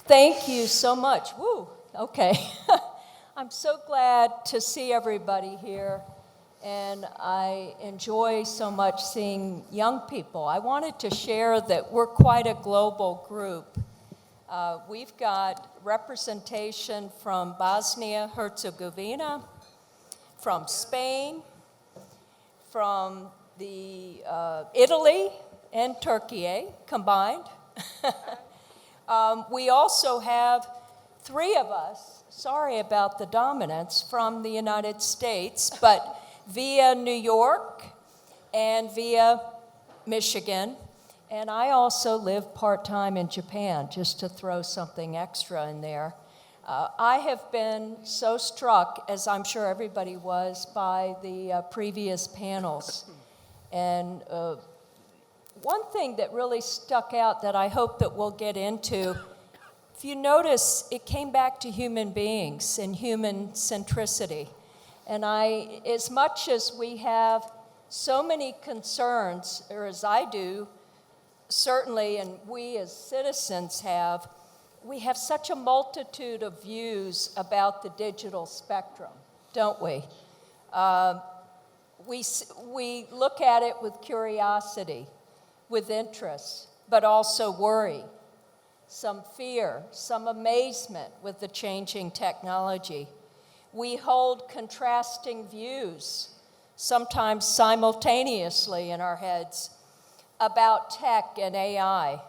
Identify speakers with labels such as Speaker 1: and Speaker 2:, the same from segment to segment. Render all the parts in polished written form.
Speaker 1: Thank you so much. Woo, okay. I'm so glad to see everybody here, and I enjoy so much seeing young people. I wanted to share that we're quite a global group. We've got representation from Bosnia-Herzegovina, from Spain, from the Italy and Turkey combined. We also have 3 of us, sorry about the dominance, from the United States, but via New York and via Michigan. And I also live part-time in Japan, just to throw something extra in there. I have been so struck, as I'm sure everybody was, by the previous panels. And one thing that really stuck out that I hope that we'll get into, if you notice, it came back to human beings and human centricity. And as much as we have so many concerns, or as I do, certainly, and we as citizens have, we have such a multitude of views about the digital spectrum, don't we? We look at it with curiosity, with interest, but also worry, some fear, some amazement with the changing technology. We hold contrasting views, sometimes simultaneously in our heads, about tech and AI,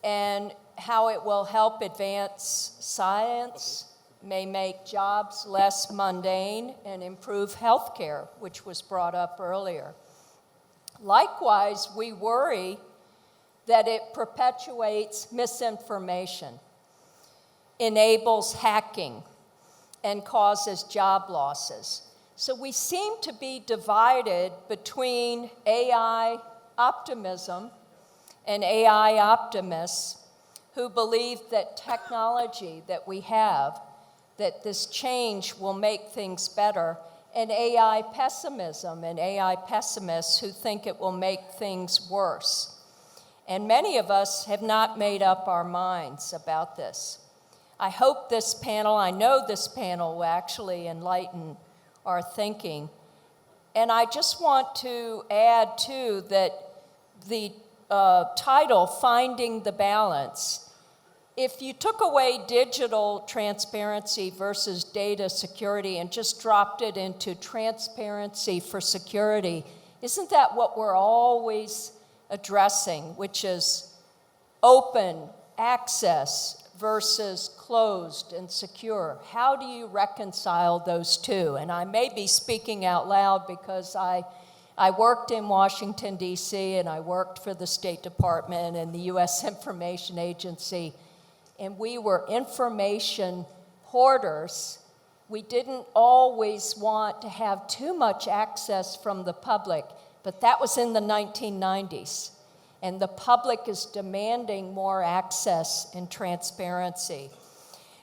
Speaker 1: and how it will help advance science, may make jobs less mundane, and improve healthcare, which was brought up earlier. Likewise, we worry that it perpetuates misinformation, enables hacking, and causes job losses. So we seem to be divided between AI optimism and AI optimists who believe that technology that we have, that this change will make things better, and AI pessimism and AI pessimists who think it will make things worse. And many of us have not made up our minds about this. I hope this panel, I know this panel will actually enlighten our thinking. And I just want to add, too, that the title, Finding the Balance, if you took away digital transparency versus data security and just dropped it into transparency for security, isn't that what we're always addressing, which is open access versus closed and secure? How do you reconcile those two? And I may be speaking out loud because I worked in Washington, D.C., and I worked for the State Department and the U.S. Information Agency, and we were information hoarders. We didn't always want to have too much access from the public, but that was in the 1990s. And the public is demanding more access and transparency.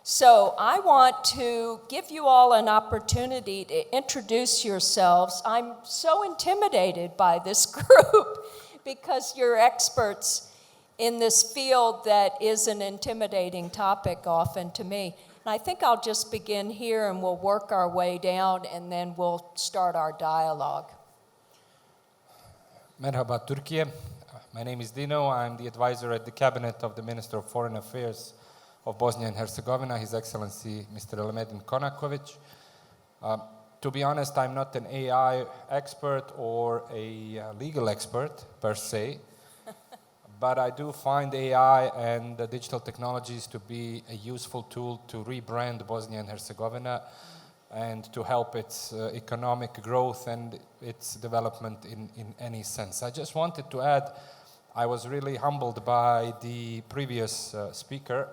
Speaker 1: So I want to give you all an opportunity to introduce yourselves. I'm so intimidated by this group because you're experts in this field that is an intimidating topic often to me. And I think I'll just begin here and we'll work our way down and then we'll start our dialogue.
Speaker 2: Merhaba Turkey. My name is Dino. I'm the advisor at the cabinet of the Minister of Foreign Affairs of Bosnia and Herzegovina, His Excellency Mr. Elmedin Konakovic. To be honest, I'm not an AI expert or a legal expert per se, but I do find AI and digital technologies to be a useful tool to rebrand Bosnia and Herzegovina and to help its economic growth and its development in any sense. I just wanted to add, I was really humbled by the previous speaker,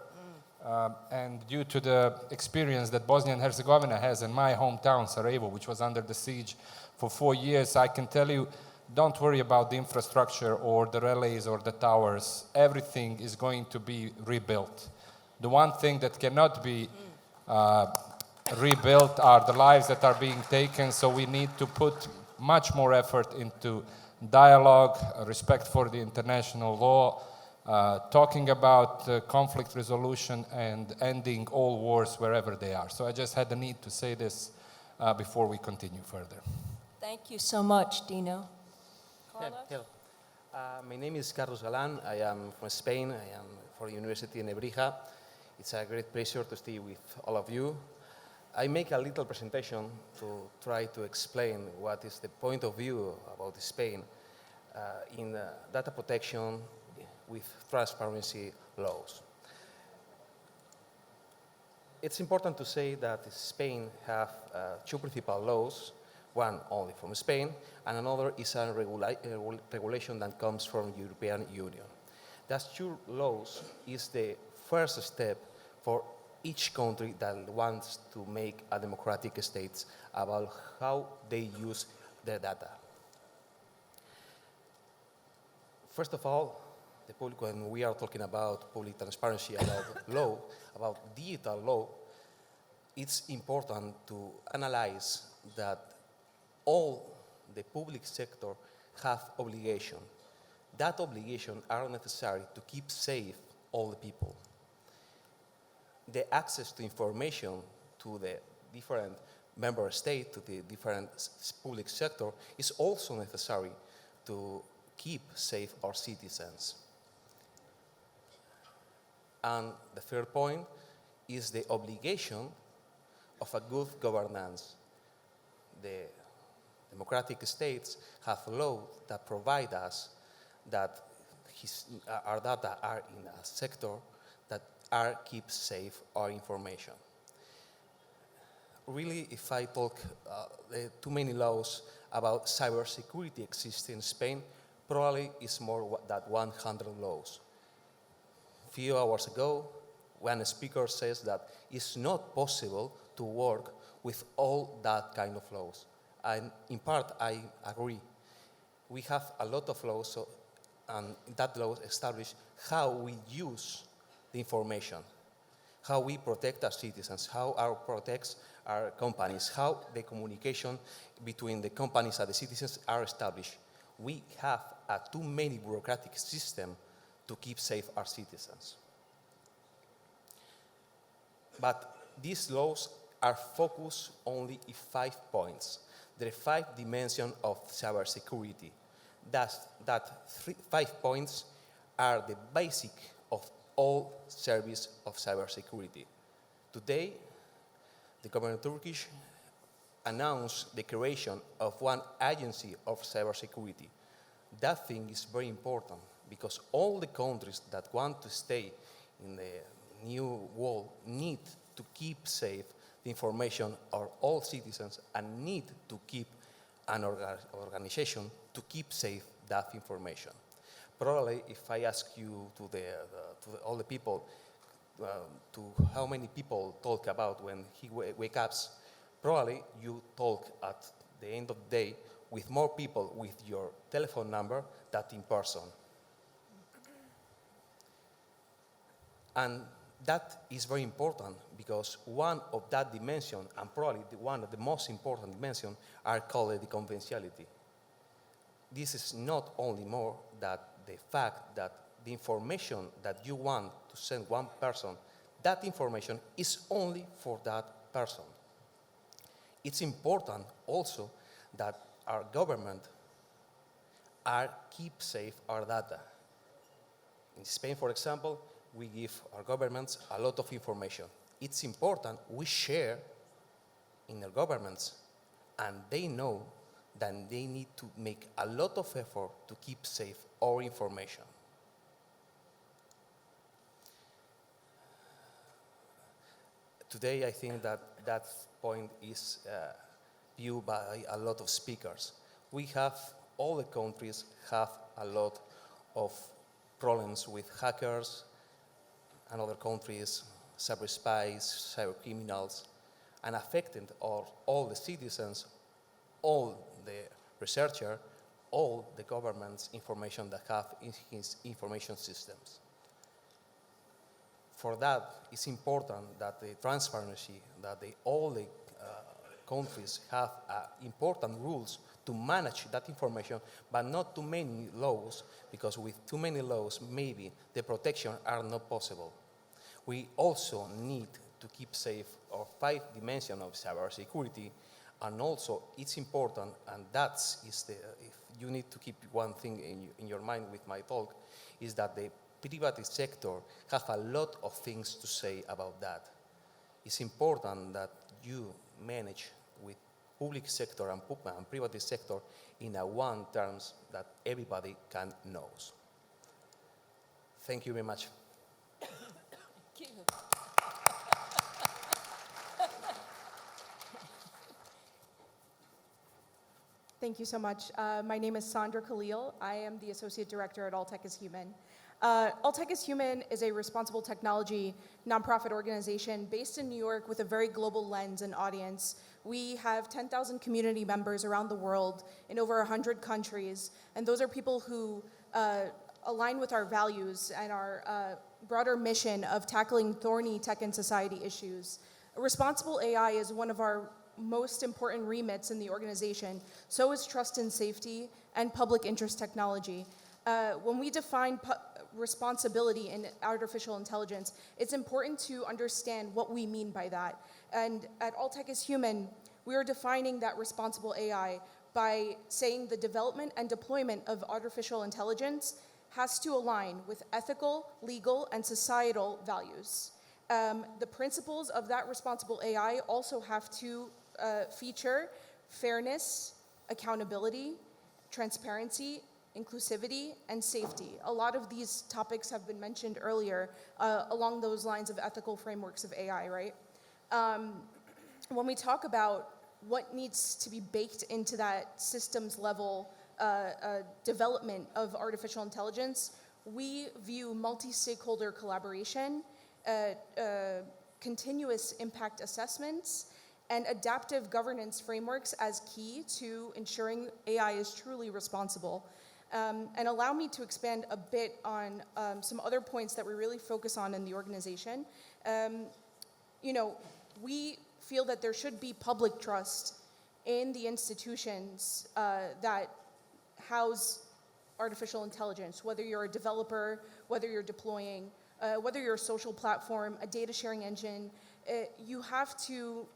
Speaker 2: and due to the experience that Bosnia and Herzegovina has in my hometown, Sarajevo, which was under the siege for 4 years, I can tell you, don't worry about the infrastructure or the relays or the towers. Everything is going to be rebuilt. The one thing that cannot be rebuilt are the lives that are being taken, so we need to put much more effort into dialogue, respect for the international law, talking about conflict resolution and ending all wars wherever they are. So I just had the need to say this before we continue further.
Speaker 1: Thank you so much, Dino.
Speaker 3: Yeah,
Speaker 1: Carlos?
Speaker 3: hello. My name is Carlos Galán. I am from Spain. I am for the University in Nebrija. It's a great pleasure to stay with all of you. I make a little presentation to try to explain what is the point of view about Spain in data protection with transparency laws. It's important to say that Spain have two principal laws, one only from Spain, and another is a regulation that comes from the European Union. Those two laws is the first step for each country that wants to make a democratic state about how they use their data. First of all, the public, when we are talking about public transparency, about law, about digital law, it's important to analyze that all the public sector have obligation. That obligation are necessary to keep safe all the people. The access to information to the different member states, to the different public sector, is also necessary to keep safe our citizens. And the third point is the obligation of a good governance. The democratic states have laws that provide us that our data are in a sector that keep safe our information. Really, if I talk too many laws about cybersecurity exist in Spain, probably it's more than 100 laws. A few hours ago, one speaker says that it's not possible to work with all that kind of laws. And in part, I agree. We have a lot of laws, and that laws establish how we use the information, how we protect our citizens, how our protects our companies, how the communication between the companies and the citizens are established. We have a too many bureaucratic system to keep safe our citizens. But these laws are focused only in 5 points. There are 5 dimensions of cybersecurity. That 5 points are the basic of all service of cybersecurity. Today, the government of Turkey announced the creation of one agency of cybersecurity. That thing is very important because all the countries that want to stay in the new world need to keep safe the information of all citizens and need to keep an organization to keep safe that information. Probably, if I ask you to all the people, to how many people talk about when he wakes up, probably you talk at the end of the day with more people with your telephone number than in person. And that is very important because one of that dimension, and probably one of the most important dimensions, are called the confidentiality. This is not only more that the fact that the information that you want to send one person, that information is only for that person. It's important also that our government keep safe our data. In Spain, for example, we give our governments a lot of information. It's important we share in our governments, and they know that they need to make a lot of effort to keep safe our information. Today, I think that point is viewed by a lot of speakers. All the countries have a lot of problems with hackers, and other countries, cyber spies, cyber criminals, and affecting all the citizens, all the researchers, all the government's information that have in his information systems. For that, it's important that the transparency, that all the countries have important rules to manage that information, but not too many laws, because with too many laws, maybe the protection are not possible. We also need to keep safe our 5 dimensions of cybersecurity, and also it's important, and if you need to keep one thing in your mind with my talk, is that the private sector have a lot of things to say about that. It's important that you manage with public sector and private sector in a one terms that everybody can know. Thank you very much.
Speaker 1: Thank you.
Speaker 4: Thank you so much. My name is Sandra Khalil. I am the Associate Director at All Tech is Human. All Tech is Human is a responsible technology nonprofit organization based in New York with a very global lens and audience. We have 10,000 community members around the world in over 100 countries, and those are people who align with our values and our broader mission of tackling thorny tech and society issues. Responsible AI is one of our most important remits in the organization. So is trust and safety and public interest technology. When we define responsibility in artificial intelligence, it's important to understand what we mean by that. And at All Tech is Human, we are defining that responsible AI by saying the development and deployment of artificial intelligence has to align with ethical, legal, and societal values. The principles of that responsible AI also have to feature fairness, accountability, transparency, inclusivity, and safety. A lot of these topics have been mentioned earlier along those lines of ethical frameworks of AI, right? When we talk about what needs to be baked into that systems level development of artificial intelligence, we view multi-stakeholder collaboration, continuous impact assessments, and adaptive governance frameworks as key to ensuring AI is truly responsible. And allow me to expand a bit on some other points that we really focus on in the organization. We feel that there should be public trust in the institutions that house artificial intelligence, whether you're a developer, whether you're deploying, whether you're a social platform, a data sharing engine. You have to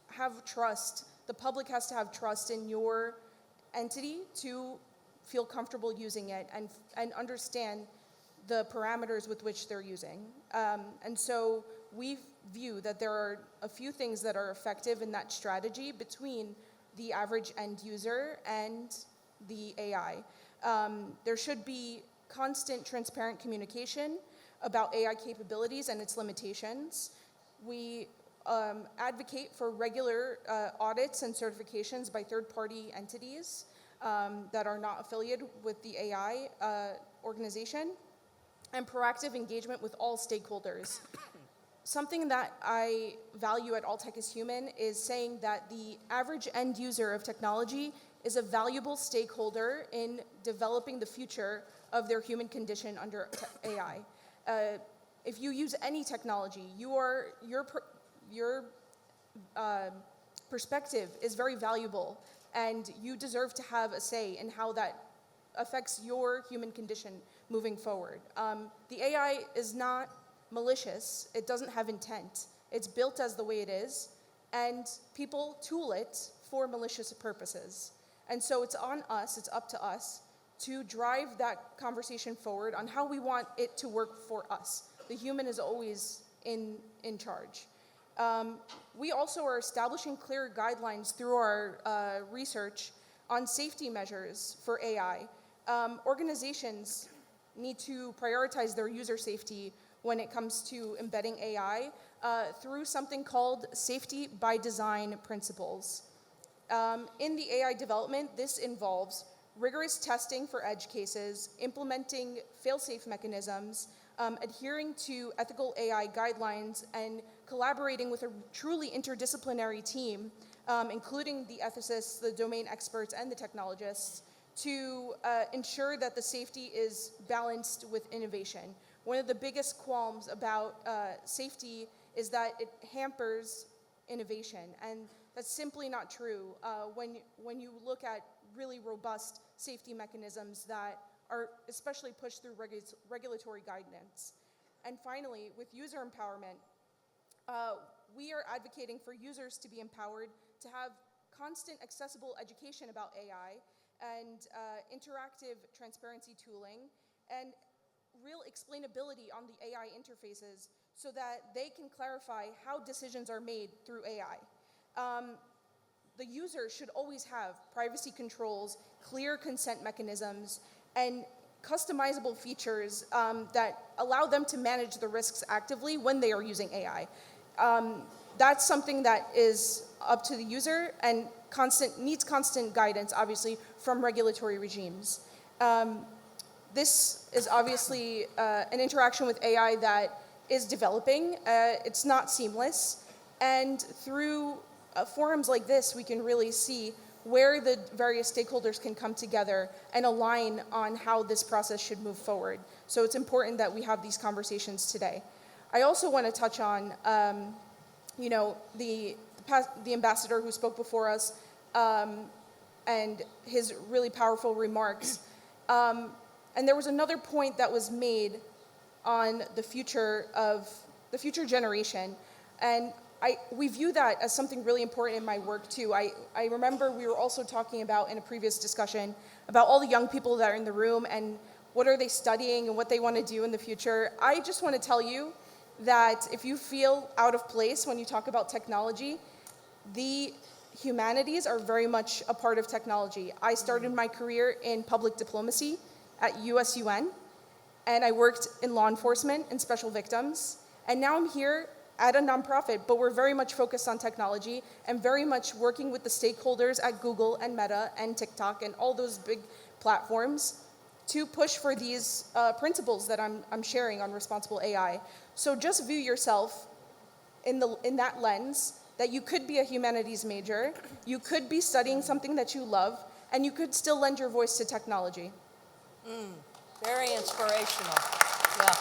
Speaker 4: have trust. The public has to have trust in your entity to feel comfortable using it and understand the parameters with which they're using. And so we view that there are a few things that are effective in that strategy between the average end user and the AI. There should be constant, transparent communication about AI capabilities and its limitations. We advocate for regular audits and certifications by third-party entities that are not affiliated with the AI organization, and proactive engagement with all stakeholders. Something that I value at All Tech is Human is saying that the average end user of technology is a valuable stakeholder in developing the future of their human condition under AI. If you use any technology, your perspective is very valuable, and you deserve to have a say in how that affects your human condition moving forward. The AI is not malicious. It doesn't have intent. It's built as the way it is, and people tool it for malicious purposes. And so it's on us, it's up to us, to drive that conversation forward on how we want it to work for us. The human is always in charge. We also are establishing clear guidelines through our research on safety measures for AI. Organizations need to prioritize their user safety when it comes to embedding AI through something called safety by design principles. In the AI development, this involves rigorous testing for edge cases, implementing fail-safe mechanisms, adhering to ethical AI guidelines, and collaborating with a truly interdisciplinary team, including the ethicists, the domain experts, and the technologists, to ensure that the safety is balanced with innovation. One of the biggest qualms about safety is that it hampers innovation, and That's simply not true when you look at really robust safety mechanisms that are especially pushed through regulatory guidance. And finally, with user empowerment, we are advocating for users to be empowered to have constant accessible education about AI and interactive transparency tooling and real explainability on the AI interfaces so that they can clarify how decisions are made through AI. The user should always have privacy controls, clear consent mechanisms, and customizable features that allow them to manage the risks actively when they are using AI. That's something that is up to the user and needs constant guidance, obviously, from regulatory regimes. This is obviously an interaction with AI that is developing. It's not seamless. And through forums like this, we can really see where the various stakeholders can come together and align on how this process should move forward. So it's important that we have these conversations today. I also want to touch on, the ambassador who spoke before us and his really powerful remarks. And there was another point that was made on the future generation. And we view that as something really important in my work too. I remember we were also talking about in a previous discussion about all the young people that are in the room and what are they studying and what they want to do in the future. I just want to tell you that if you feel out of place when you talk about technology, the humanities are very much a part of technology. I started my career in public diplomacy at USUN, and I worked in law enforcement and special victims. And now I'm here at a nonprofit, but we're very much focused on technology and very much working with the stakeholders at Google and Meta and TikTok and all those big platforms to push for these principles that I'm sharing on responsible AI. So just view yourself in that lens that you could be a humanities major, you could be studying something that you love, and you could still lend your voice to technology.
Speaker 1: Very inspirational. Yeah.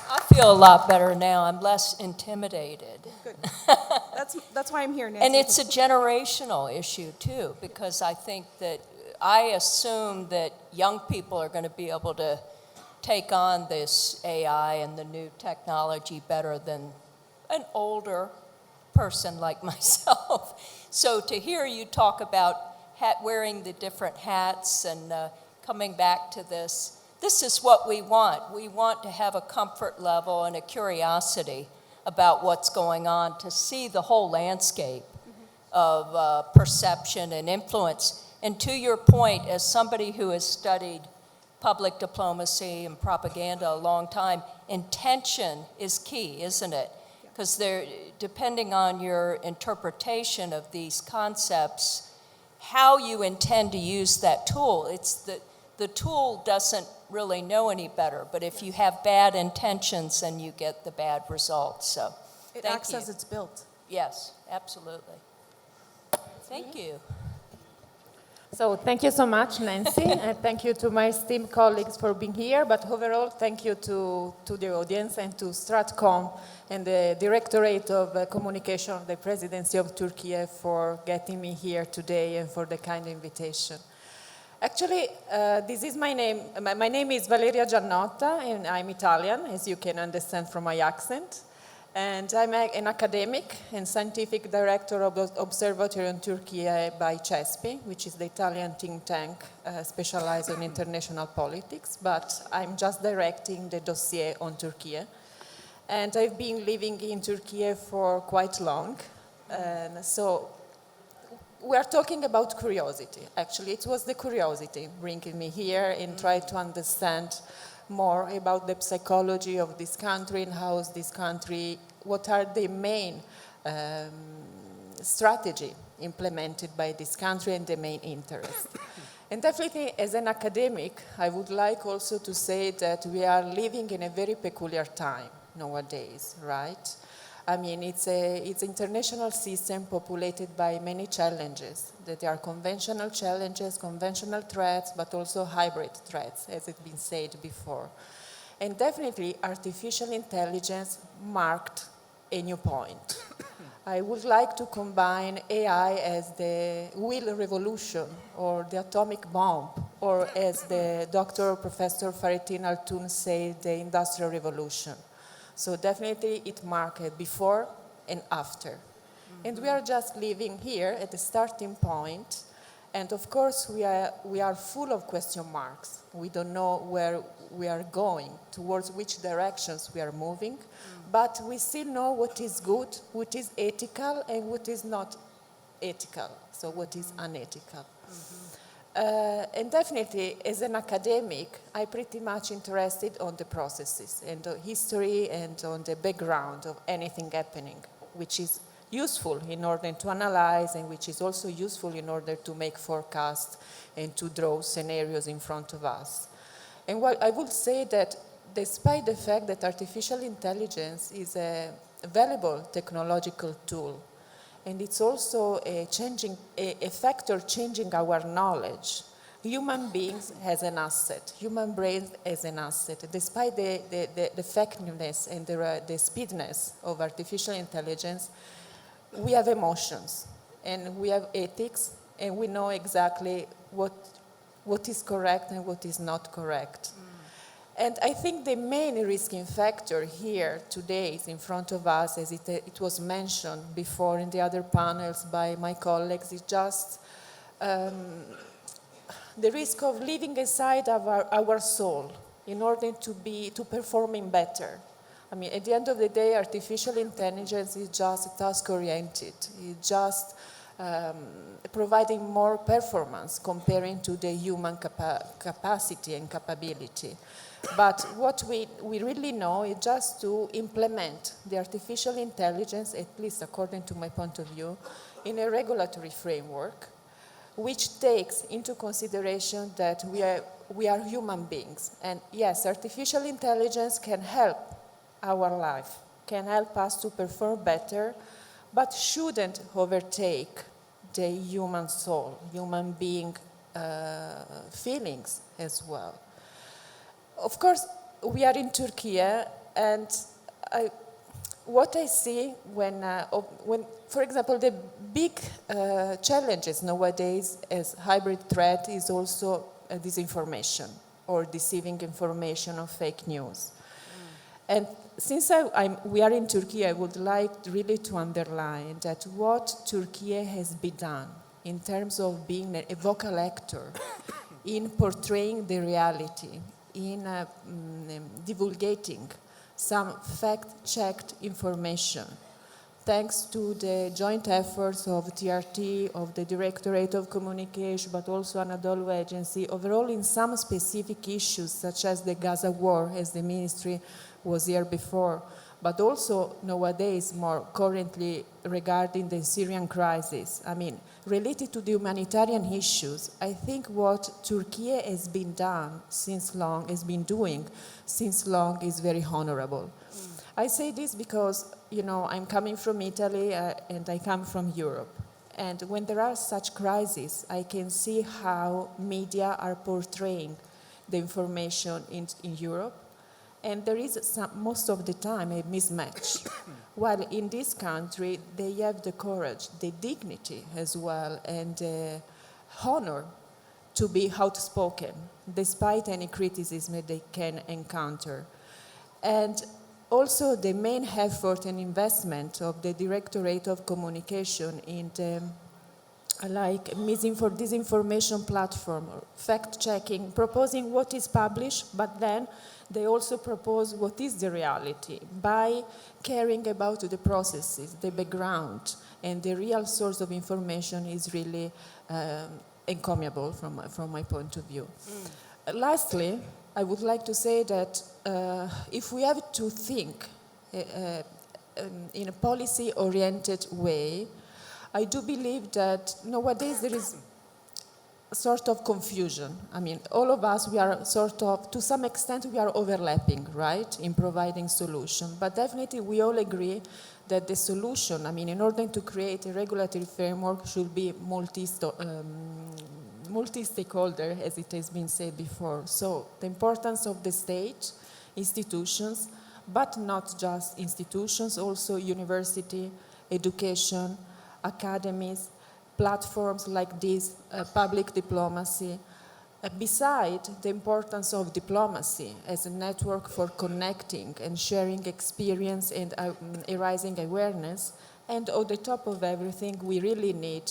Speaker 1: I feel a lot better now. I'm less intimidated.
Speaker 4: Good. That's why I'm here, Nancy.
Speaker 1: And it's a generational issue, too, because I assume that young people are going to be able to take on this AI and the new technology better than an older person like myself. So to hear you talk about wearing the different hats and coming back to this is what we want. We want to have a comfort level and a curiosity about what's going on, to see the whole landscape of perception and influence. And to your point, as somebody who has studied public diplomacy and propaganda a long time, intention is key, isn't it? Because depending on your interpretation of these concepts, how you intend to use that tool, the tool doesn't really know any better, but if you have bad intentions, then you get the bad results. So
Speaker 4: it acts as it's built.
Speaker 1: Yes, absolutely. Thank you.
Speaker 5: So thank you so much, Nancy, and thank you to my esteemed colleagues for being here, but overall thank you to the audience and to Stratcom and the Directorate of Communication of the Presidency of Turkey for getting me here today and for the kind invitation. Actually, this is my name. My name is Valeria Giannotta, and I'm Italian, as you can understand from my accent. And I'm an academic and scientific director of the Observatory on Turkey by CESPI, which is the Italian think tank specialized in international politics, but I'm just directing the dossier on Turkey. And I've been living in Turkey for quite long. And so we are talking about curiosity. Actually, it was the curiosity bringing me here and try to understand more about the psychology of this country and how is this country, what are the main strategy implemented by this country and the main interest. And definitely as an academic, I would like also to say that we are living in a very peculiar time nowadays, right? I mean, it's an international system populated by many challenges. That there are conventional challenges, conventional threats, but also hybrid threats, as it's been said before. And definitely, artificial intelligence marked a new point. I would like to combine AI as the wheel revolution or the atomic bomb, or as the Dr. Professor Faritin Altun said, the industrial revolution. So definitely it marked a before and after. And we are just living here at the starting point. And of course, we are full of question marks. We don't know where we are going, towards which directions we are moving. But we still know what is good, what is ethical, and what is not ethical, so what is unethical. And definitely, as an academic, I'm pretty much interested on the processes and the history and on the background of anything happening, which is useful in order to analyze and which is also useful in order to make forecasts and to draw scenarios in front of us. And what I would say that despite the fact that artificial intelligence is a valuable technological tool, and it's also a factor changing our knowledge, human beings as an asset, human brains as an asset, despite the effectiveness and the speediness of artificial intelligence, we have emotions, and we have ethics, and we know exactly what is correct and what is not correct. And I think the main risking factor here today is in front of us, as it was mentioned before in the other panels by my colleagues, is just the risk of leaving aside our soul in order to performing better. I mean, at the end of the day, artificial intelligence is just task-oriented. It's just providing more performance comparing to the human capacity and capability. But what we really know is just to implement the artificial intelligence, at least according to my point of view, in a regulatory framework, which takes into consideration that we are human beings. And yes, artificial intelligence can help our life, can help us to perform better, but shouldn't overtake the human soul, human being feelings as well. Of course, we are in Turkey, and what I see when, for example, the big challenges nowadays as hybrid threat is also disinformation or deceiving information or fake news. And since we are in Turkey, I would like really to underline that what Turkey has been done in terms of being a vocal actor in portraying the reality, in divulgating some fact-checked information, thanks to the joint efforts of TRT, of the Directorate of Communication, but also Anadolu Agency, overall in some specific issues, such as the Gaza war, as the ministry was here before, but also nowadays more currently regarding the Syrian crisis. I mean, related to the humanitarian issues, I think what Turkey has been doing since long is very honorable. I say this because, you know, I'm coming from Italy and I come from Europe. And when there are such crises, I can see how media are portraying the information in Europe. And there is most of the time a mismatch. While in this country, they have the courage, the dignity as well, and the honor to be outspoken, despite any criticism that they can encounter. And also the main effort and investment of the Directorate of Communication in the disinformation platform, fact-checking, proposing what is published, but then they also propose what is the reality by caring about the processes, the background, and the real source of information is really encomiable from my point of view. Lastly, I would like to say that if we have to think in a policy-oriented way, I do believe that nowadays there is a sort of confusion. I mean, all of us, we are sort of, to some extent, we are overlapping, right, in providing solutions. But definitely we all agree that the solution, I mean, in order to create a regulatory framework should be multi-stakeholder, as it has been said before. So the importance of the state, institutions, but not just institutions, also university, education, academies, platforms like this, public diplomacy. Beside the importance of diplomacy as a network for connecting and sharing experience and raising awareness, and on the top of everything, we really need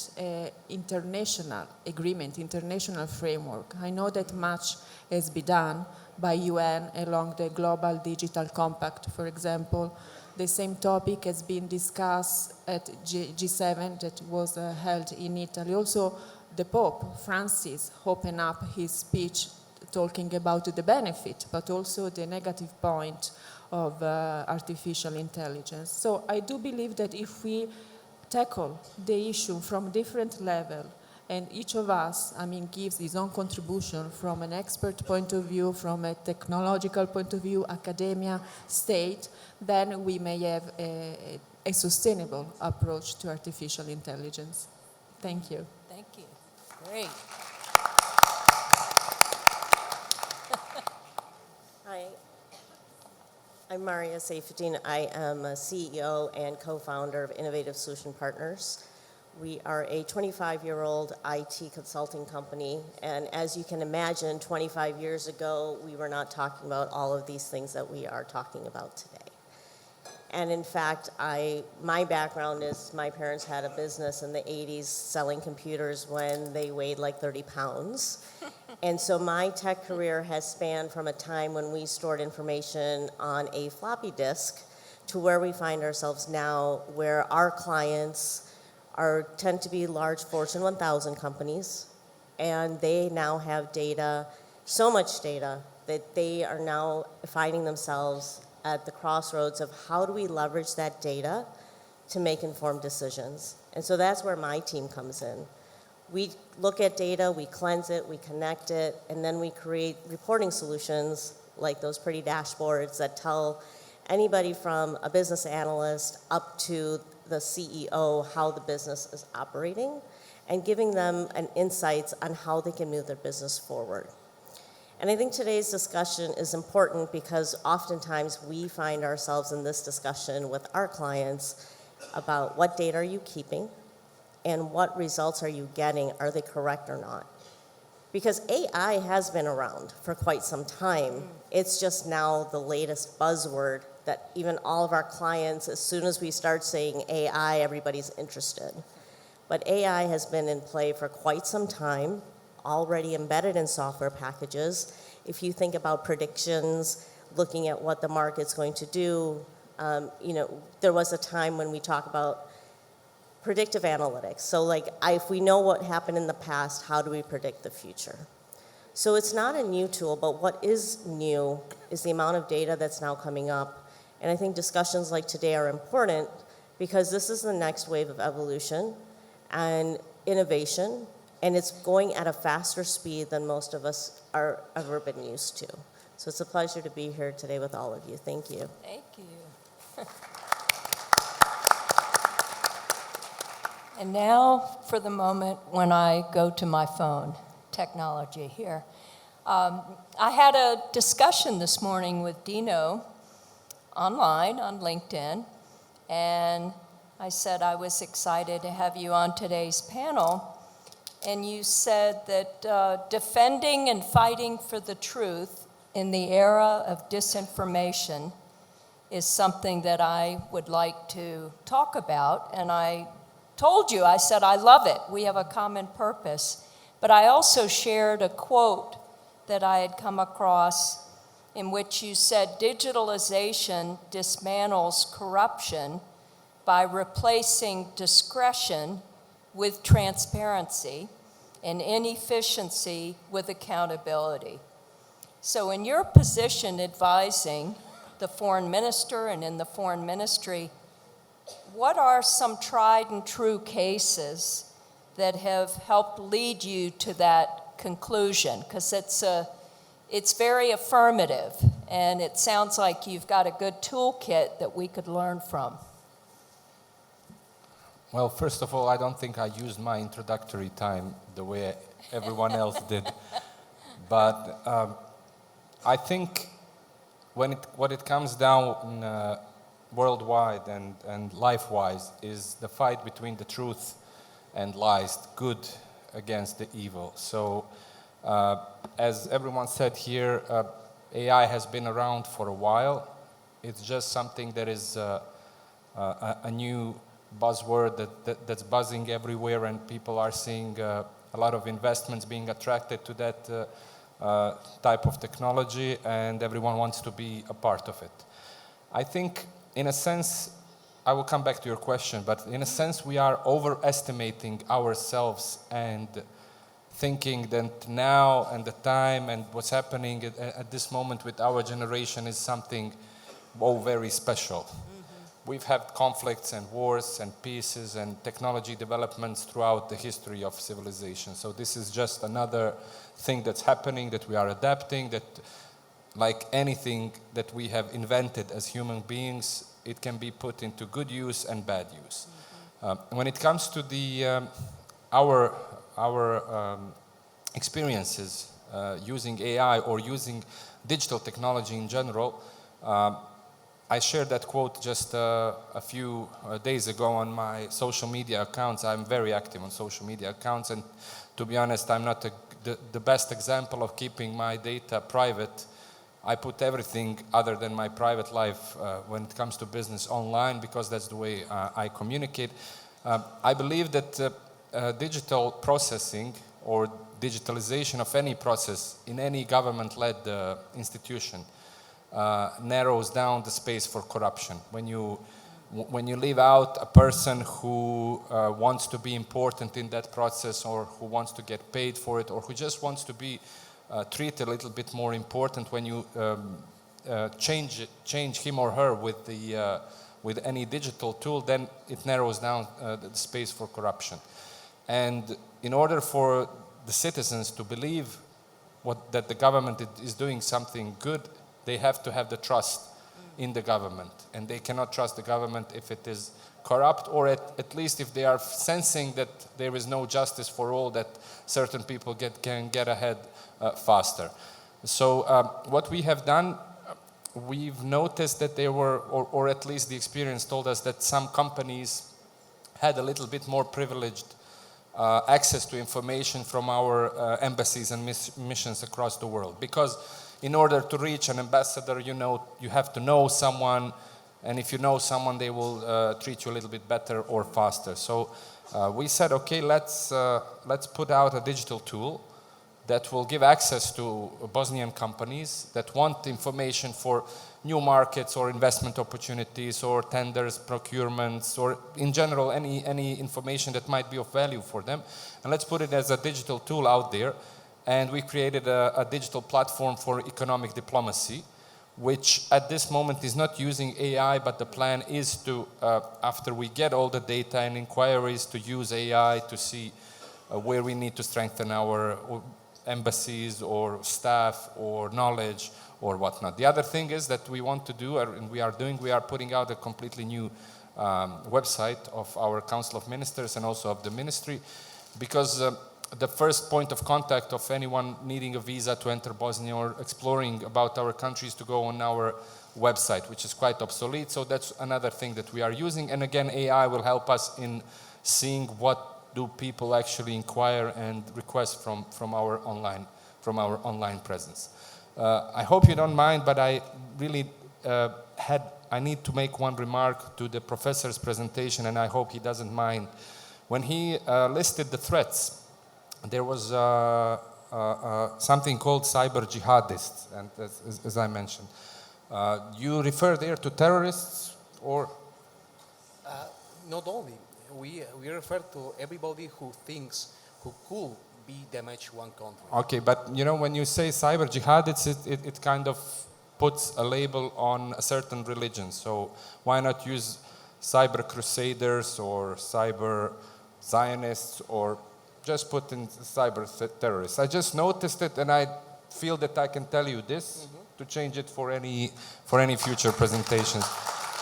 Speaker 5: international agreement, international framework. I know that much has been done by UN along the Global Digital Compact, for example. The same topic has been discussed at G7 that was held in Italy. Also, the Pope, Francis, opened up his speech talking about the benefit, but also the negative point of artificial intelligence. So I do believe that if we tackle the issue from different levels, and each of us, gives his own contribution from an expert point of view, from a technological point of view, academia, state, then we may have a sustainable approach to artificial intelligence. Thank you.
Speaker 1: Thank you. Great.
Speaker 6: Hi, I'm Maria Seyfuddin. I am a CEO and co-founder of Innovative Solution Partners. We are a 25-year-old IT consulting company, and as you can imagine, 25 years ago, we were not talking about all of these things that we are talking about today. And in fact, my background is my parents had a business in the 80s selling computers when they weighed like 30 pounds. And so my tech career has spanned from a time when we stored information on a floppy disk to where we find ourselves now, where our clients tend to be large Fortune 1000 companies, and they now have data, so much data, that they are now finding themselves at the crossroads of how do we leverage that data to make informed decisions. And so that's where my team comes in. We look at data, we cleanse it, we connect it, and then we create reporting solutions like those pretty dashboards that tell anybody from a business analyst up to the CEO how the business is operating, and giving them an insights on how they can move their business forward. And I think today's discussion is important because oftentimes we find ourselves in this discussion with our clients about what data are you keeping and what results are you getting, are they correct or not? Because AI has been around for quite some time. It's just now the latest buzzword that even all of our clients, as soon as we start saying AI, everybody's interested. But AI has been in play for quite some time, already embedded in software packages. If you think about predictions, looking at what the market's going to do, there was a time when we talk about predictive analytics. So if we know what happened in the past, how do we predict the future? So it's not a new tool, but what is new is the amount of data that's now coming up. And I think discussions like today are important because this is the next wave of evolution and innovation, and it's going at a faster speed than most of us are ever been used to. So it's a pleasure to be here today with all of you. Thank you.
Speaker 1: Thank you. And now for the moment when I go to my phone, technology here. I had a discussion this morning with Dino online on LinkedIn, and I said I was excited to have you on today's panel. And you said that defending and fighting for the truth in the era of disinformation is something that I would like to talk about. And I told you, I said, I love it. We have a common purpose. But I also shared a quote that I had come across in which you said, digitalization dismantles corruption by replacing discretion with transparency and inefficiency with accountability. So in your position advising the foreign minister and in the foreign ministry, what are some tried and true cases that have helped lead you to that conclusion? Because it's very affirmative, and it sounds like you've got a good toolkit that we could learn from.
Speaker 2: Well, first of all, I don't think I used my introductory time the way everyone else did. But I think what it comes down worldwide and life-wise is the fight between the truth and lies, good against the evil. So, as everyone said here, AI has been around for a while. It's just something that is a new buzzword that's buzzing everywhere, and people are seeing a lot of investments being attracted to that type of technology, and everyone wants to be a part of it. I think, in a sense, I will come back to your question, but in a sense we are overestimating ourselves and thinking that now and the time and what's happening at this moment with our generation is something very special. We've had conflicts and wars and peaces and technology developments throughout the history of civilization. So this is just another thing that's happening, that we are adapting, that like anything that we have invented as human beings, it can be put into good use and bad use. When it comes to our experiences using AI or using digital technology in general, I shared that quote just a few days ago on my social media accounts. I'm very active on social media accounts, and to be honest, I'm not the best example of keeping my data private. I put everything other than my private life when it comes to business online, because that's the way I communicate. I believe that digital processing or digitalization of any process in any government-led institution narrows down the space for corruption. When you leave out a person who wants to be important in that process, or who wants to get paid for it, or who just wants to be treated a little bit more important, when you change him or her with any digital tool, then it narrows down the space for corruption. And in order for the citizens to believe that the government is doing something good, they have to have the trust in the government. And they cannot trust the government if it is corrupt, or at least if they are sensing that there is no justice for all, that certain people can get ahead faster. So what we have done, we've noticed that there were, or at least the experience told us, that some companies had a little bit more privileged access to information from our embassies and missions across the world. Because in order to reach an ambassador, you have to know someone, and if you know someone, they will treat you a little bit better or faster. So we said, okay, let's put out a digital tool that will give access to Bosnian companies that want information for new markets or investment opportunities or tenders, procurements, or in general any information that might be of value for them. And let's put it as a digital tool out there. And we created a digital platform for economic diplomacy, which at this moment is not using AI, but the plan is to, after we get all the data and inquiries, to use AI to see where we need to strengthen our embassies or staff or knowledge or whatnot. The other thing is that we want to do, and we are putting out a completely new website of our Council of Ministers and also of the Ministry, because the first point of contact of anyone needing a visa to enter Bosnia or exploring about our country is to go on our website, which is quite obsolete. So that's another thing that we are using. And again, AI will help us in seeing what do people actually inquire and request from our online presence. I hope you don't mind, but I really I need to make one remark to the professor's presentation, and I hope he doesn't mind. When he listed the threats, there was something called cyber jihadists, and as I mentioned. You refer there to terrorists, or?
Speaker 3: Not only. We refer to everybody who could be damage one country.
Speaker 2: Okay, but when you say cyber jihadists, it kind of puts a label on a certain religion. So why not use cyber crusaders or cyber Zionists, or just put in cyber terrorists? I just noticed it, and I feel that I can tell you this to change it for any future presentations.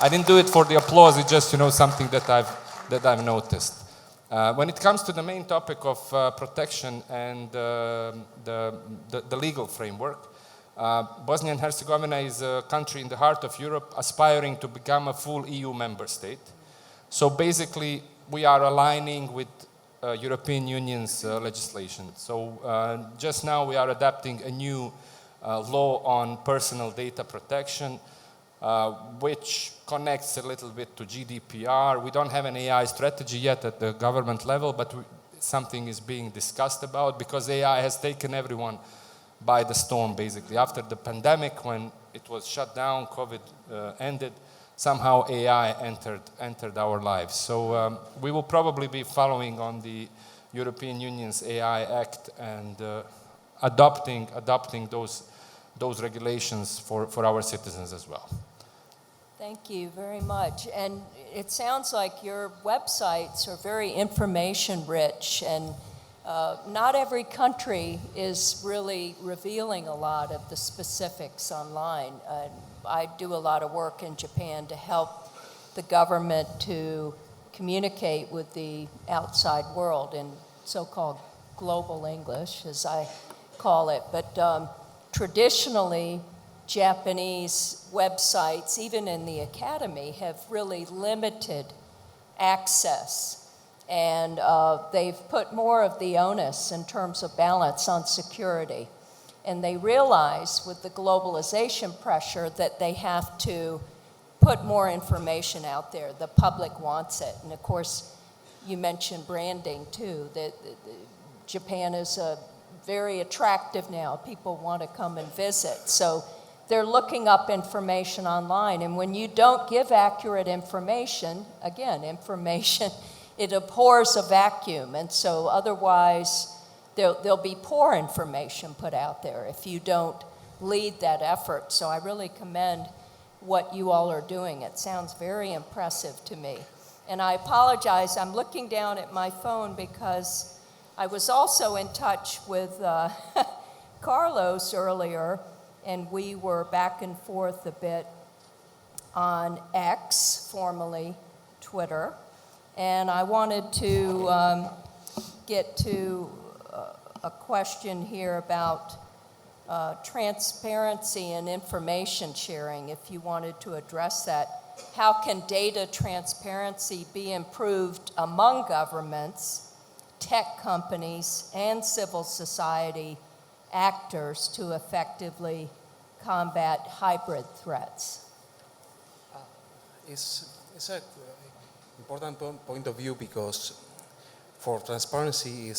Speaker 2: I didn't do it for the applause. It's just something that I've noticed. When it comes to the main topic of protection and the legal framework, Bosnia and Herzegovina is a country in the heart of Europe aspiring to become a full EU member state. So basically, we are aligning with European Union's legislation. So just now we are adapting a new law on personal data protection, which connects a little bit to GDPR. We don't have an AI strategy yet at the government level, but something is being discussed about because AI has taken everyone by the storm, basically. After the pandemic, when it was shut down, COVID ended, somehow AI entered our lives. So we will probably be following on the European Union's AI Act and adopting those regulations for our citizens as well.
Speaker 1: Thank you very much. And it sounds like your websites are very information rich, and not every country is really revealing a lot of the specifics online. I do a lot of work in Japan to help the government to communicate with the outside world in so-called global English, as I call it. But traditionally, Japanese websites, even in the academy, have really limited access. And they've put more of the onus in terms of balance on security. And they realize with the globalization pressure that they have to put more information out there. The public wants it. And of course, you mentioned branding too, that Japan is very attractive now. People want to come and visit. So they're looking up information online. And when you don't give accurate information, again, information, it abhors a vacuum. And so otherwise, there'll be poor information put out there if you don't lead that effort. So I really commend what you all are doing. It sounds very impressive to me. And I apologize, I'm looking down at my phone because I was also in touch with Carlos earlier, and we were back and forth a bit on X, formerly Twitter. And I wanted to get to a question here about transparency and information sharing, if you wanted to address that. How can data transparency be improved among governments, tech companies, and civil society actors to effectively combat hybrid threats?
Speaker 3: It's an important point of view because for transparency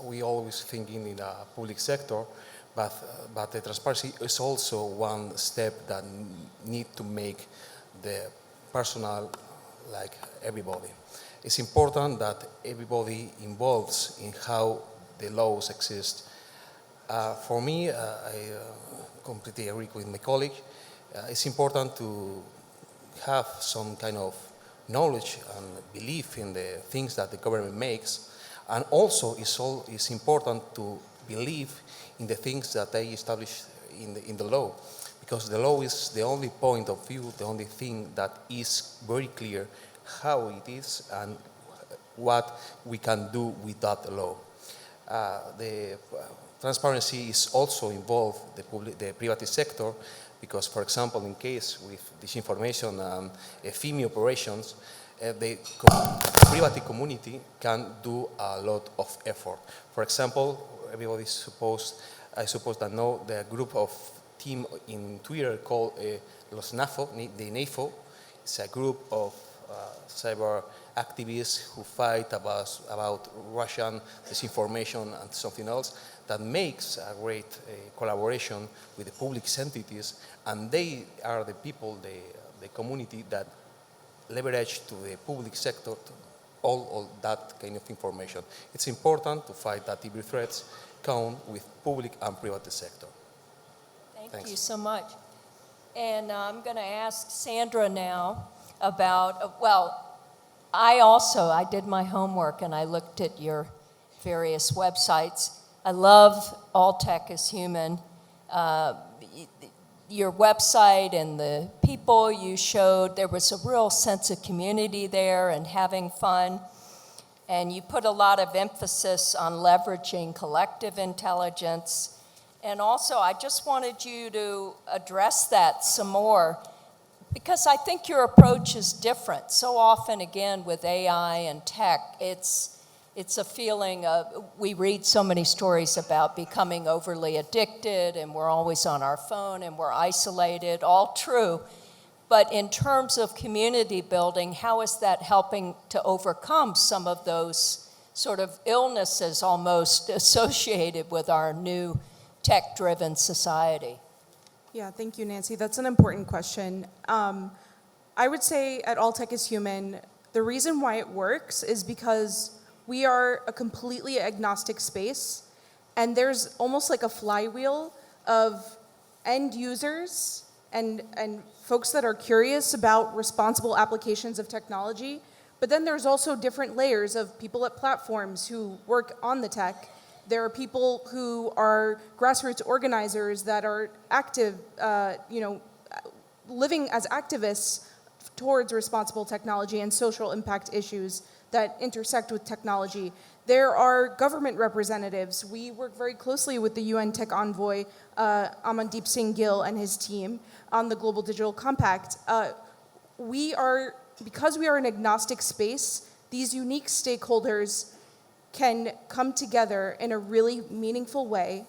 Speaker 3: we always thinking in the public sector, but the transparency is also one step that need to make the personal, like everybody. It's important that everybody involves in how the laws exist. For me, I completely agree with my colleague. It's important to have some kind of knowledge and belief in the things that the government makes, and also it's important to believe in the things that they establish in the law, because the law is the only point of view, the only thing that is very clear how it is and what we can do with that law. The transparency is also involved the private sector, because, for example, in case with disinformation and FIMI operations, the private community can do a lot of effort. For example, everybody I suppose that know the group of team in Twitter called Los NAFO, the NAFO. It's a group of cyber activists who fight about Russian disinformation and something else, that makes a great collaboration with the public entities, and they are the people, the community that leverage to the public sector to all that kind of information. It's important to fight that hybrid threats come with public and private sector.
Speaker 1: Thank you so much. And I'm going to ask Sandra now about, I did my homework and I looked at your various websites. I love All Tech is Human. Your website and the people you showed, there was a real sense of community there and having fun. And you put a lot of emphasis on leveraging collective intelligence. And also, I just wanted you to address that some more, because I think your approach is different. So often, again, with AI and tech, it's a feeling of, we read so many stories about becoming overly addicted, and we're always on our phone, and we're isolated, all true. But in terms of community building, how is that helping to overcome some of those sort of illnesses almost associated with our new tech-driven society?
Speaker 4: Yeah, thank you, Nancy. That's an important question. I would say at All Tech is Human, the reason why it works is because we are a completely agnostic space, and there's almost like a flywheel of end users and folks that are curious about responsible applications of technology, but then there's also different layers of people at platforms who work on the tech. There are people who are grassroots organizers that are active, living as activists towards responsible technology and social impact issues that intersect with technology. There are government representatives. We work very closely with the UN Tech Envoy, Amandeep Singh Gill, and his team on the Global Digital Compact. Because we are an agnostic space, these unique stakeholders can come together in a really meaningful way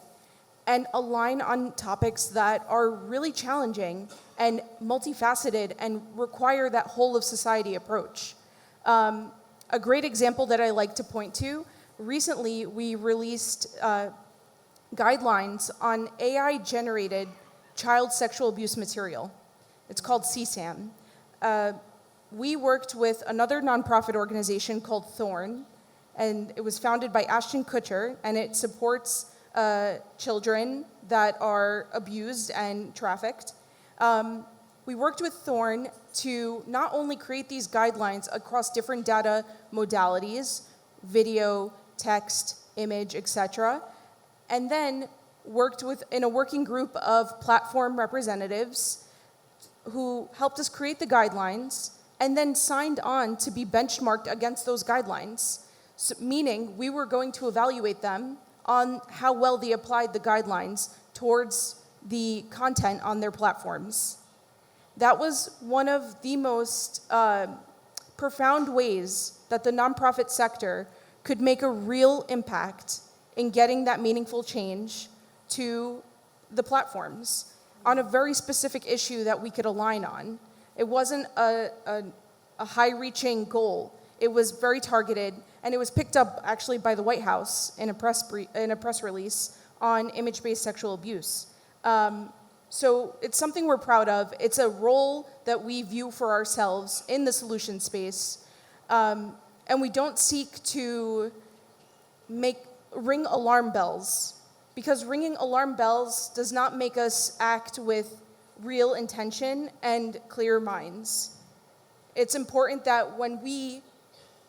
Speaker 4: and align on topics that are really challenging and multifaceted and require that whole of society approach. A great example that I like to point to, recently we released guidelines on AI-generated child sexual abuse material. It's called CSAM. We worked with another nonprofit organization called Thorn, and it was founded by Ashton Kutcher, and it supports children that are abused and trafficked. We worked with Thorn to not only create these guidelines across different data modalities, video, text, image, etc., and then worked in a working group of platform representatives who helped us create the guidelines and then signed on to be benchmarked against those guidelines. So, meaning we were going to evaluate them on how well they applied the guidelines towards the content on their platforms. That was one of the most profound ways that the nonprofit sector could make a real impact in getting that meaningful change to the platforms on a very specific issue that we could align on. It wasn't a high-reaching goal. It was very targeted, and it was picked up actually by the White House in a press release on image-based sexual abuse. So it's something we're proud of. It's a role that we view for ourselves in the solution space, and we don't seek to ring alarm bells, because ringing alarm bells does not make us act with real intention and clear minds. It's important that when we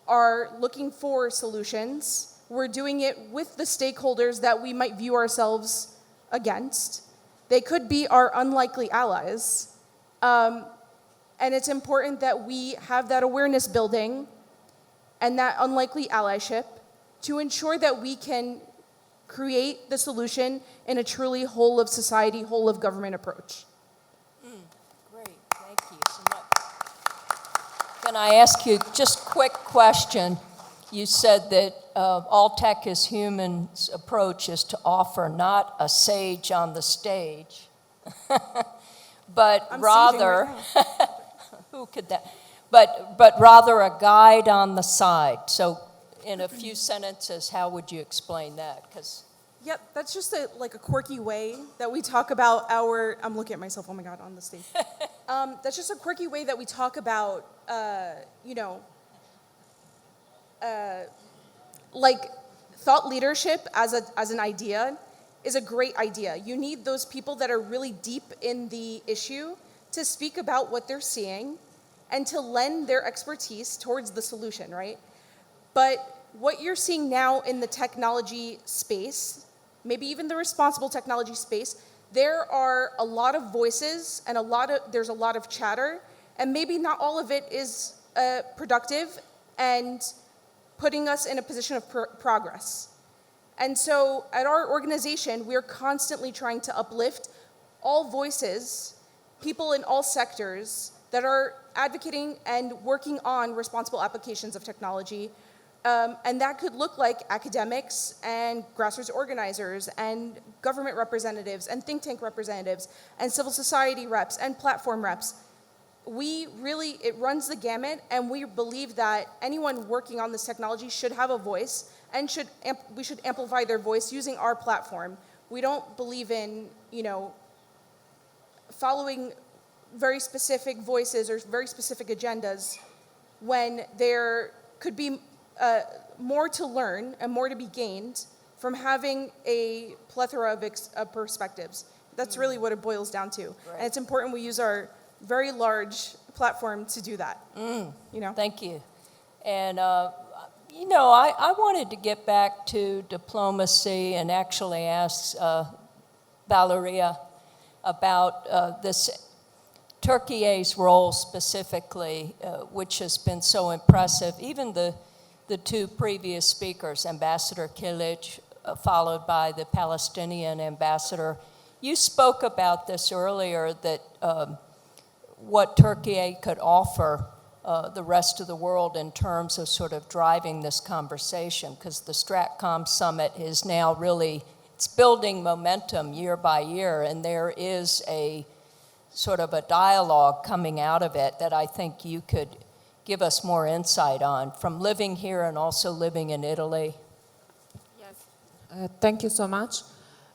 Speaker 4: are looking for solutions, we're doing it with the stakeholders that we might view ourselves against. They could be our unlikely allies. And it's important that we have that awareness building and that unlikely allyship to ensure that we can create the solution in a truly whole of society, whole of government approach.
Speaker 1: Great, thank you so much. Can I ask you just a quick question? You said that All Tech is Human's approach is to offer not a sage on the stage, but rather, who could that? But rather a guide on the side. So, in a few sentences, how would you explain that? Because
Speaker 4: Yep, that's just a quirky way that we talk about our. I'm looking at myself. Oh my God, on the stage. That's just a quirky way that we talk about, thought leadership as an idea is a great idea. You need those people that are really deep in the issue to speak about what they're seeing and to lend their expertise towards the solution, right? But what you're seeing now in the technology space, maybe even the responsible technology space, there are a lot of voices and there's a lot of chatter, and maybe not all of it is productive and putting us in a position of progress. And so at our organization, we're constantly trying to uplift all voices, people in all sectors that are advocating and working on responsible applications of technology. And that could look like academics and grassroots organizers and government representatives and think tank representatives and civil society reps and platform reps. It runs the gamut, and we believe that anyone working on this technology should have a voice, and we should amplify their voice using our platform. We don't believe in, following very specific voices or very specific agendas when there could be more to learn and more to be gained from having a plethora of perspectives. That's really what it boils down to.
Speaker 1: Right.
Speaker 4: And it's important we use our very large platform to do that.
Speaker 1: Thank you. And, I wanted to get back to diplomacy and actually ask Valeria about this Turkey's role specifically, which has been so impressive. Even the two previous speakers, Ambassador Kilic, followed by the Palestinian ambassador, you spoke about this earlier, that what Turkey could offer the rest of the world in terms of sort of driving this conversation, because the Stratcom Summit is now really, it's building momentum year by year, and there is a sort of a dialogue coming out of it that I think you could give us more insight on, from living here and also living in Italy.
Speaker 5: Yes. Thank you so much.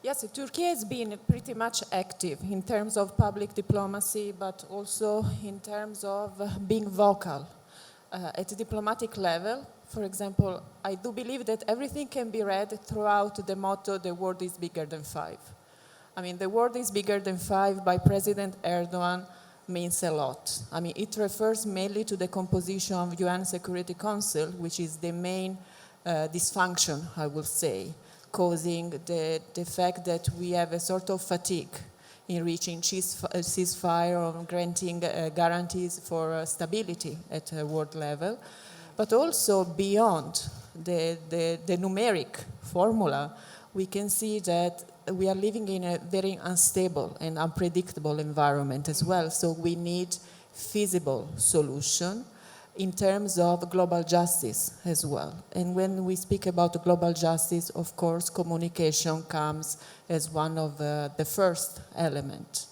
Speaker 5: Yes, Turkey has been pretty much active in terms of public diplomacy, but also in terms of being vocal at a diplomatic level. For example, I do believe that everything can be read throughout the motto, "The world is bigger than five." I mean, "The world is bigger than five" by President Erdogan means a lot. I mean, it refers mainly to the composition of UN Security Council, which is the main dysfunction, I will say, causing the fact that we have a sort of fatigue in reaching ceasefire or granting guarantees for stability at a world level, but also beyond the numeric formula, we can see that we are living in a very unstable and unpredictable environment as well. So we need feasible solution in terms of global justice as well. And when we speak about global justice, of course, communication comes as one of the first elements.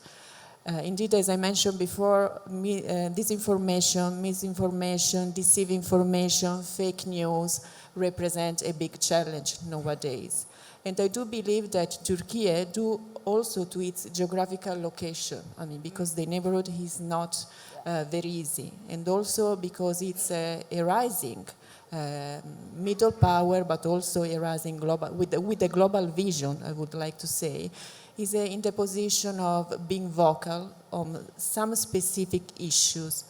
Speaker 5: Indeed, as I mentioned before, disinformation, misinformation, deceiving information, fake news represent a big challenge nowadays. And I do believe that Turkey, due also to its geographical location, I mean, because the neighborhood is not very easy, and also because it's a rising middle power, but also a rising global, with a global vision, I would like to say, is in the position of being vocal on some specific issues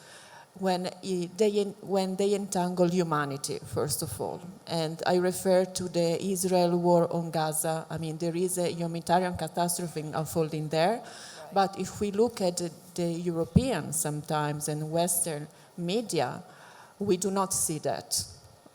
Speaker 5: when they entangle humanity, first of all. And I refer to the Israel war on Gaza. I mean, there is a humanitarian catastrophe unfolding there. Right. But if we look at the European sometimes and Western media, we do not see that.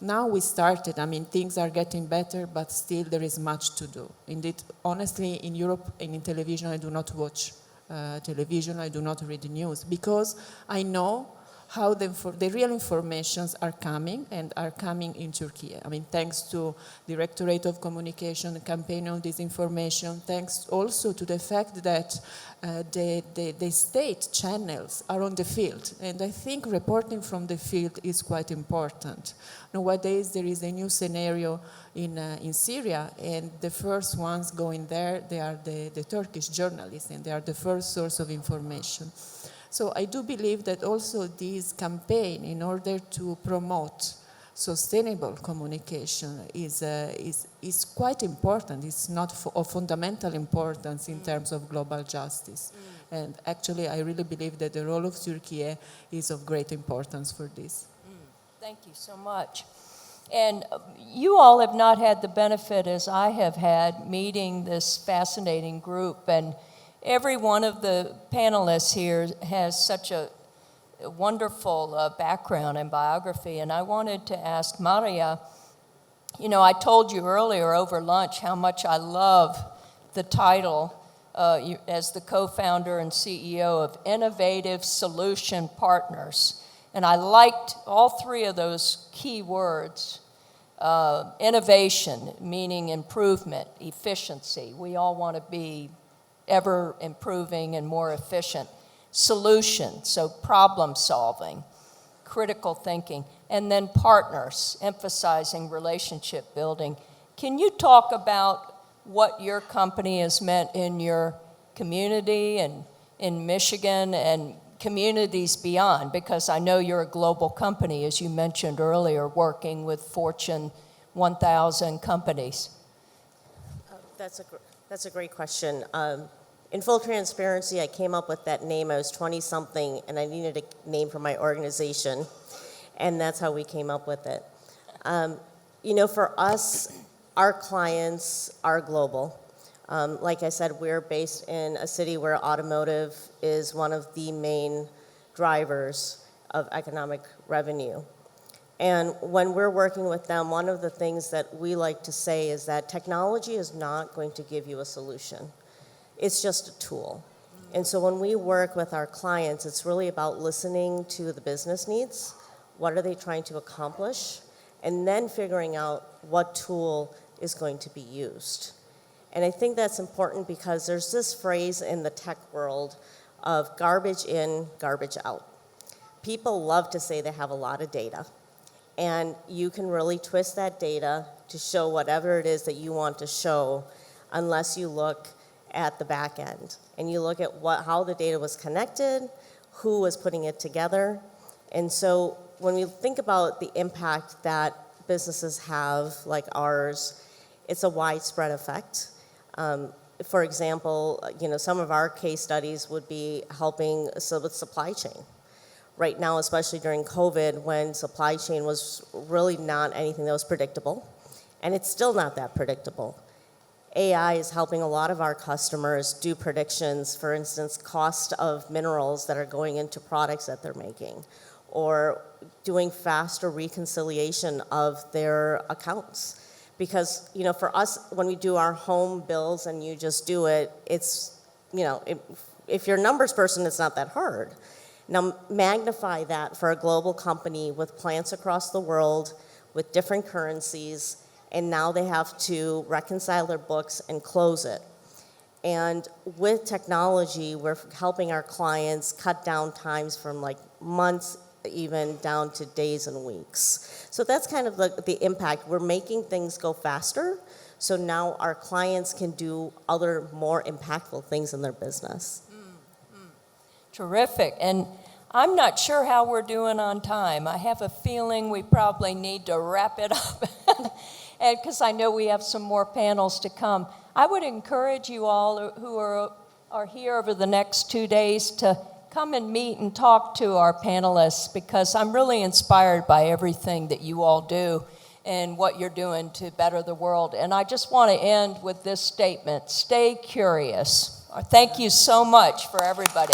Speaker 5: Now we started, I mean, things are getting better, but still there is much to do. Indeed, honestly, in Europe and in television, I do not watch television, I do not read the news, because I know how the real informations are coming, and are coming in Turkey. I mean, thanks to Directorate of Communication, the campaign on disinformation, thanks also to the fact that the state channels are on the field. And I think reporting from the field is quite important. Nowadays, there is a new scenario in Syria, and the first ones going there, they are the Turkish journalists, and they are the first source of information. So I do believe that also this campaign, in order to promote sustainable communication, is quite important. It's not of fundamental importance in terms of global justice. And actually, I really believe that the role of Turkey is of great importance for this.
Speaker 1: Thank you so much. And you all have not had the benefit, as I have had, meeting this fascinating group. And every one of the panelists here has such a wonderful background and biography. And I wanted to ask Maria, You know, I told you earlier over lunch how much I love the title as the co-founder and CEO of Innovative Solution Partners. And I liked all three of those key words. Innovation, meaning improvement, efficiency. We all want to be ever improving and more efficient. Solution, so problem solving, critical thinking. And then partners, emphasizing relationship building. Can you talk about what your company has meant in your community and in Michigan and communities beyond? Because I know you're a global company, as you mentioned earlier, working with Fortune 1000 companies.
Speaker 6: That's a great question. In full transparency, I came up with that name. I was 20-something, and I needed a name for my organization, and that's how we came up with it. You know, for us, our clients are global. Like I said, we're based in a city where automotive is one of the main drivers of economic revenue. And when we're working with them, one of the things that we like to say is that technology is not going to give you a solution. It's just a tool. And so when we work with our clients, it's really about listening to the business needs. What are they trying to accomplish? And then figuring out what tool is going to be used. And I think that's important because there's this phrase in the tech world of garbage in, garbage out. People love to say they have a lot of data, and you can really twist that data to show whatever it is that you want to show unless you look at the back end and you look at how the data was connected, who was putting it together. And so when we think about the impact that businesses have, like ours, it's a widespread effect. For example, you know, some of our case studies would be helping with supply chain. Right now, especially during COVID, when supply chain was really not anything that was predictable, and it's still not that predictable. AI is helping a lot of our customers do predictions, for instance, cost of minerals that are going into products that they're making, or doing faster reconciliation of their accounts. Because, you know, for us, when we do our home bills and you just do it, it's, you know, if you're a numbers person, it's not that hard. Now, magnify that for a global company with plants across the world, with different currencies, and now they have to reconcile their books and close it. And with technology, we're helping our clients cut down times from like months even down to days and weeks. So that's kind of the impact. We're making things go faster, so now our clients can do other more impactful things in their business.
Speaker 1: Terrific. And I'm not sure how we're doing on time. I have a feeling we probably need to wrap it up, and because I know we have some more panels to come. I would encourage you all who are here over the next 2 days to come and meet and talk to our panelists, because I'm really inspired by everything that you all do and what you're doing to better the world. And I just want to end with this statement: stay curious. Thank you so much for everybody.